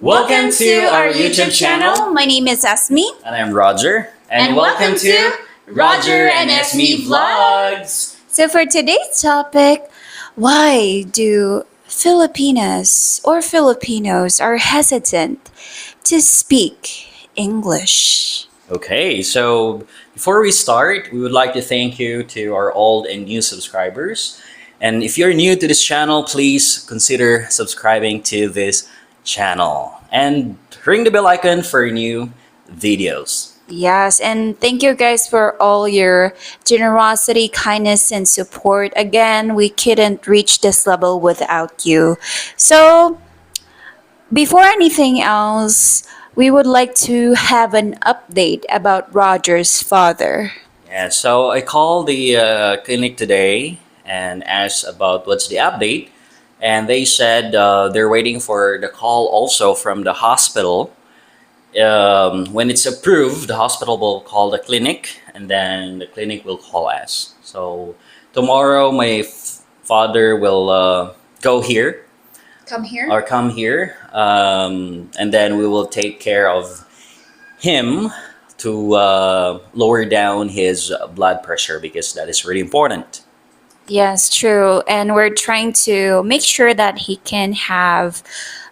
Welcome to our YouTube channel. My name is Esmi. And I'm Roger. And welcome to Roger and Ismi Vlogs. So for today's topic, why do Filipinos are hesitant to speak English? Okay, so before we start, we would like to thank you to our old and new subscribers. And if you're new to this channel, please consider subscribing to this channel and ring the bell icon for new videos. Yes, and thank you guys for all your generosity, kindness, and support. Again, we couldn't reach this level without you. So, before anything else, we would like to have an update about Roger's father. Yeah, so I called the clinic today and asked about what's the update. And they said they're waiting for the call also from the hospital. When it's approved, the hospital will call the clinic and then the clinic will call us. So tomorrow, my father will go here Come here. or come here, and then we will take care of him to lower down his blood pressure because that is really important. Yes, true. And we're trying to make sure that he can have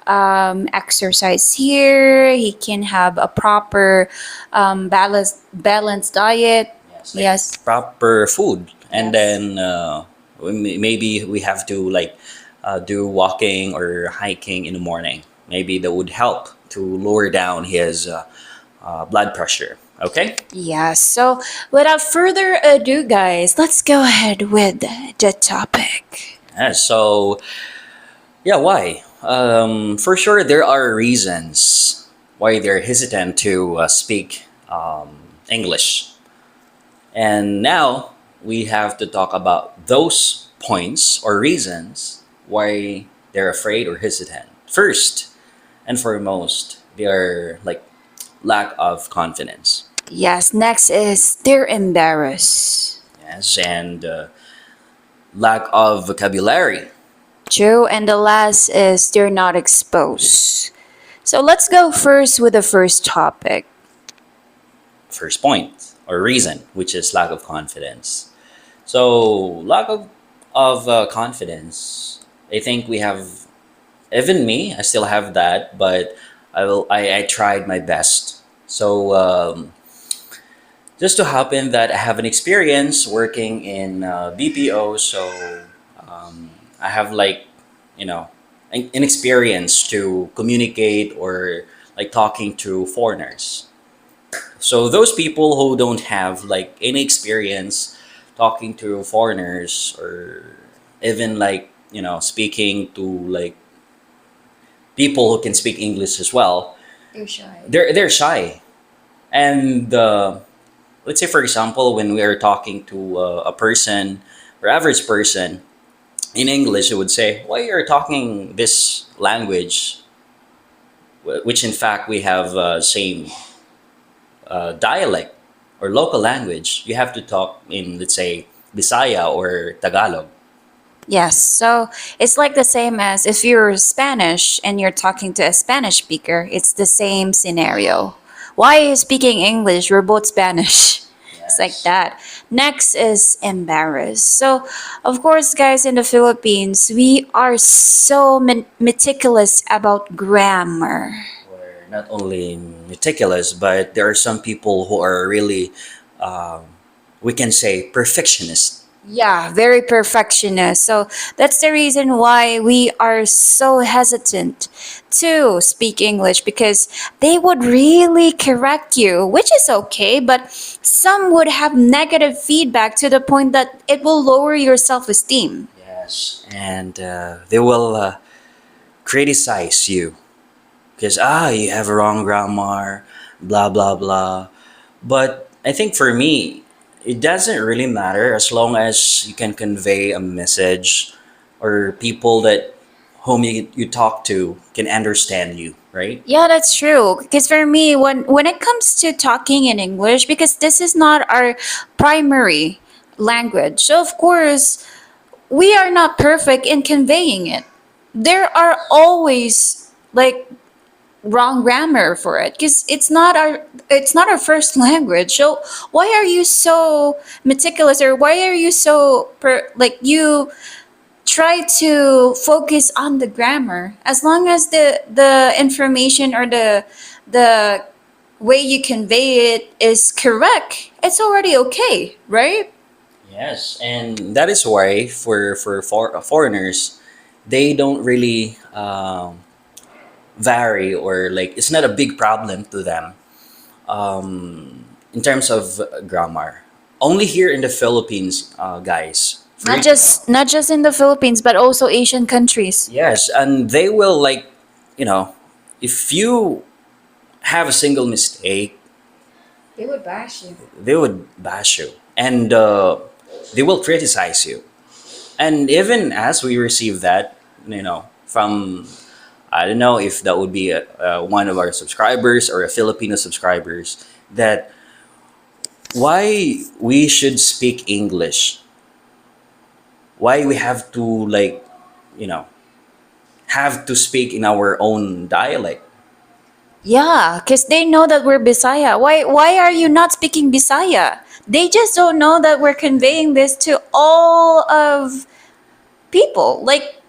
exercise here, he can have a proper balanced diet. Yes, like Yes. proper food, and Yes. then maybe we have to like do walking or hiking in the morning. Maybe that would help to lower down his blood pressure. Okay. Yes. So without further ado, guys, let's go ahead with the topic. Yeah, so yeah, why? For sure, there are reasons why they're hesitant to speak English. And now we have to talk about those points or reasons why they're afraid or hesitant. First and foremost, they are like lack of confidence. Yes. Next is they're embarrassed. Yes, and lack of vocabulary. True. And the last is they're not exposed. So let's go first with the first topic. First point or reason, which is lack of confidence. So lack of confidence. I think we have, even me. I still have that, but I tried my best. So just to happen that I have an experience working in BPO, so I have like an experience to communicate or like talking to foreigners. So those people who don't have like any experience talking to foreigners or even like speaking to like people who can speak English as well, They're shy. they're shy. And let's say for example, when we are talking to a person or average person in English, it would say, "Why you're talking this language?" Which in fact we have same dialect or local language. You have to talk in, let's say, Bisaya or Tagalog. Yes, so it's like the same as if you're Spanish and you're talking to a Spanish speaker, it's the same scenario. Why are you speaking English? We're both Spanish. It's like Yes. that. Next is embarrassed. So, of course, guys, in the Philippines, we are so meticulous about grammar. We're not only meticulous, but there are some people who are really, we can say, perfectionist. Yeah, very perfectionist. So that's the reason why we are so hesitant to speak English because they would really correct you, which is okay, but some would have negative feedback to the point that it will lower your self esteem. Yes, and they will criticize you because you have wrong grammar, blah blah blah. But I think for me, it doesn't really matter as long as you can convey a message or people that whom you talk to can understand you, right? Yeah, that's true. Because for me, when it comes to talking in English, because this is not our primary language, so of course we are not perfect in conveying it. There are always like wrong grammar for it because it's not our first language. So why are you so meticulous, or why are you so like you try to focus on the grammar? As long as the information or the way you convey it is correct, it's already okay, right? Yes, and that is why for foreigners, they don't really vary, or like it's not a big problem to them in terms of grammar. Only here in the Philippines, guys. Not just in the Philippines, but also Asian countries. Yes, and they will like, you know, if you have a single mistake, They would bash you. they would bash you, and they will criticize you. And even as we receive that, from, I don't know if that would be one of our subscribers or a Filipino subscribers, that why we should speak English, why we have to like, you know, have to speak in our own dialect. Yeah, because they know that we're Bisaya. Why are you not speaking Bisaya? They just don't know that we're conveying this to all of people. Like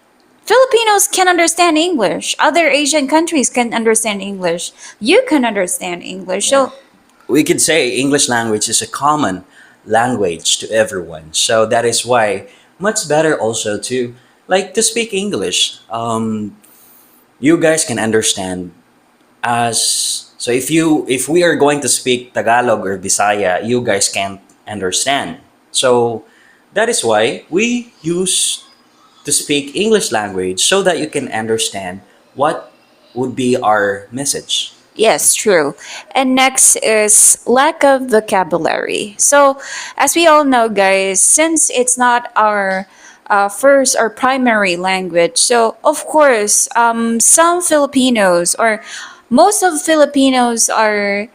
Filipinos can understand English. Other Asian countries can understand English. You can understand English. Yeah. So We could say English language is a common language to everyone. So that is why much better also to like to speak English. You guys can understand as, so if we are going to speak Tagalog or Bisaya, you guys can't understand. So that is why we use to speak English language so that you can understand what would be our message. yes, true. And next is lack of vocabulary. So, as we all know, guys, since it's not our first or primary language, so of course, some Filipinos or most of Filipinos are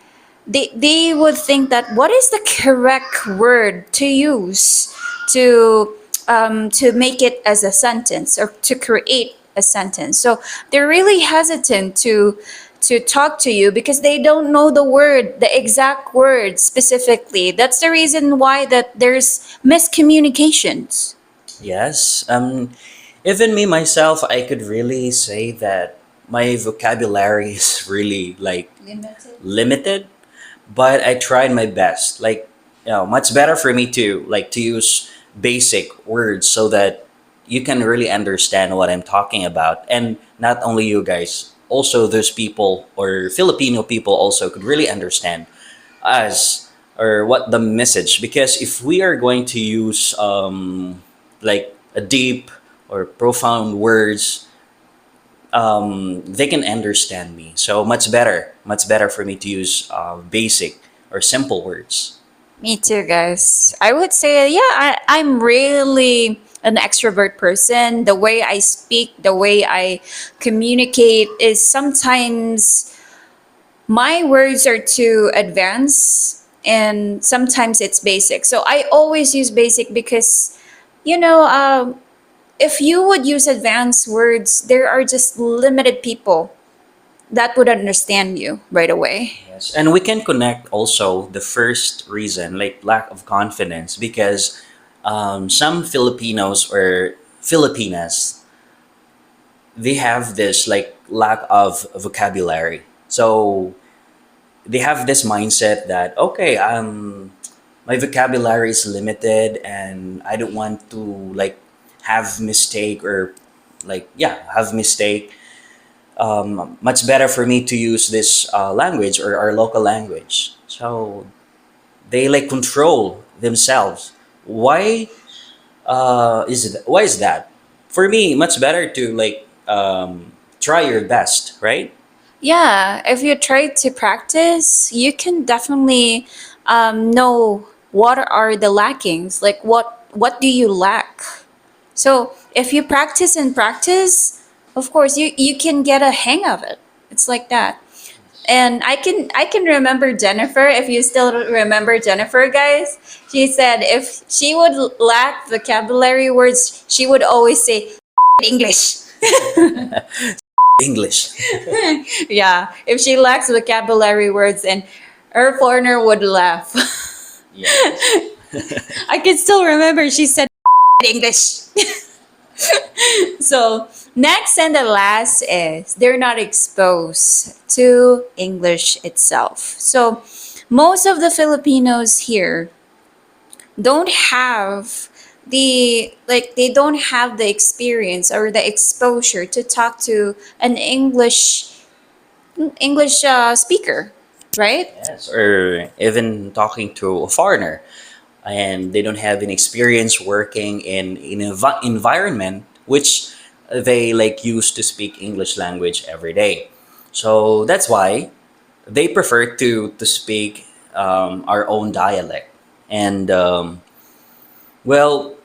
they would think that what is the correct word to use to make it as a sentence or to create a sentence. So they're really hesitant to talk to you because they don't know the exact word specifically. That's the reason why that there's miscommunications. Yes. Even me myself, I could really say that my vocabulary is really like limited, but I tried my best. Like, much better for me to like to use basic words so that you can really understand what I'm talking about. And not only you guys, also those people or Filipino people also could really understand us or what the message. Because if we are going to use like a deep or profound words, they can understand me. So much better for me to use basic or simple words. Me too, guys. I would say, yeah, I'm really an extrovert person. The way I speak, the way I communicate is sometimes my words are too advanced and sometimes it's basic. So I always use basic because, you know, if you would use advanced words, there are just limited people that would understand you right away. Yes, and we can connect also the first reason, like lack of confidence, because some Filipinos or Filipinas, they have this like lack of vocabulary. So they have this mindset that okay, my vocabulary is limited, and I don't want to like have mistake or like yeah have mistake. Much better for me to use this language or our local language. So they like control themselves. Why is that? For me, much better to like try your best, right? Yeah, if you try to practice, you can definitely know what are the lackings. Like what do you lack? So if you practice and practice, of course you can get a hang of it. It's like that. And I can remember Jennifer. If you still remember Jennifer, guys, she said if she would lack vocabulary words, she would always say English. English. Yeah, if she lacks vocabulary words, and her foreigner would laugh. Yes. I can still remember she said English. So, next and the last is they're not exposed to English itself. So, most of the Filipinos here don't have they don't have the experience or the exposure to talk to an English speaker, right? Yes, or even talking to a foreigner, and they don't have any experience working in an environment which they like used to speak English language every day. So that's why they prefer to speak our own dialect. And well,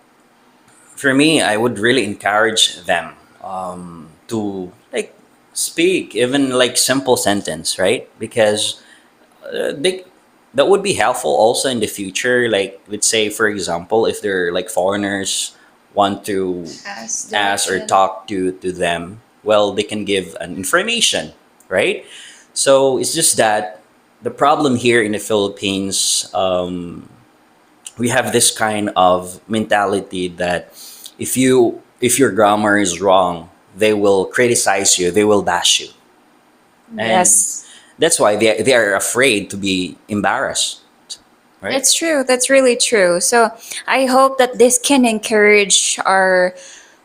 for me, I would really encourage them to like speak even like simple sentence, right? Because they that would be helpful also in the future. Like let's say, for example, if they're like foreigners want to Ask ask or direction. talk to them, well, they can give an information, right? So it's just that the problem here in the Philippines, we have this kind of mentality that if your grammar is wrong, they will criticize you, they will bash you, and Yes. that's why they are afraid to be embarrassed, right? It's true. That's really true. So I hope that this can encourage our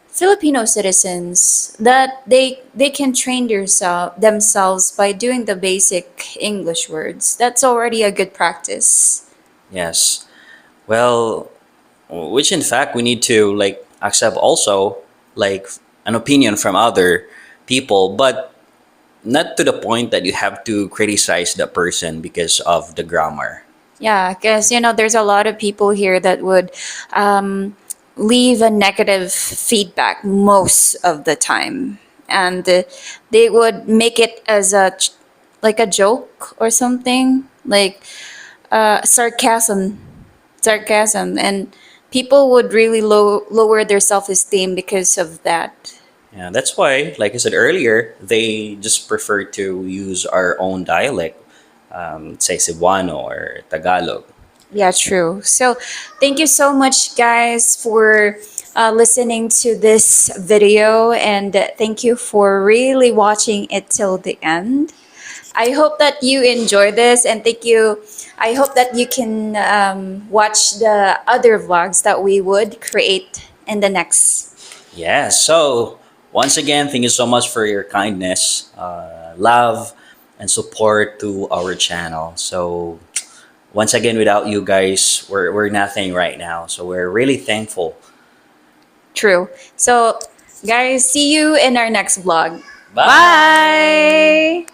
Filipino citizens that they can train themselves by doing the basic English words. That's already a good practice. Yes. Well, which in fact we need to like accept also like an opinion from other people, but not to the point that you have to criticize the person because of the grammar. Yeah, because there's a lot of people here that would um, leave a negative feedback most of the time, and they would make it as like a joke or something, like sarcasm, and people would really lower their self-esteem because of that. Yeah, that's why, like I said earlier, they just prefer to use our own dialect, say Cebuano or Tagalog. Yeah, true. So, thank you so much, guys, for listening to this video, and thank you for really watching it till the end. I hope that you enjoy this, and thank you. I hope that you can watch the other vlogs that we would create in the next. Yeah, so once again, thank you so much for your kindness, love, and support to our channel. So, once again, without you guys, we're nothing right now. So, we're really thankful. True. So, guys, see you in our next vlog. Bye! Bye.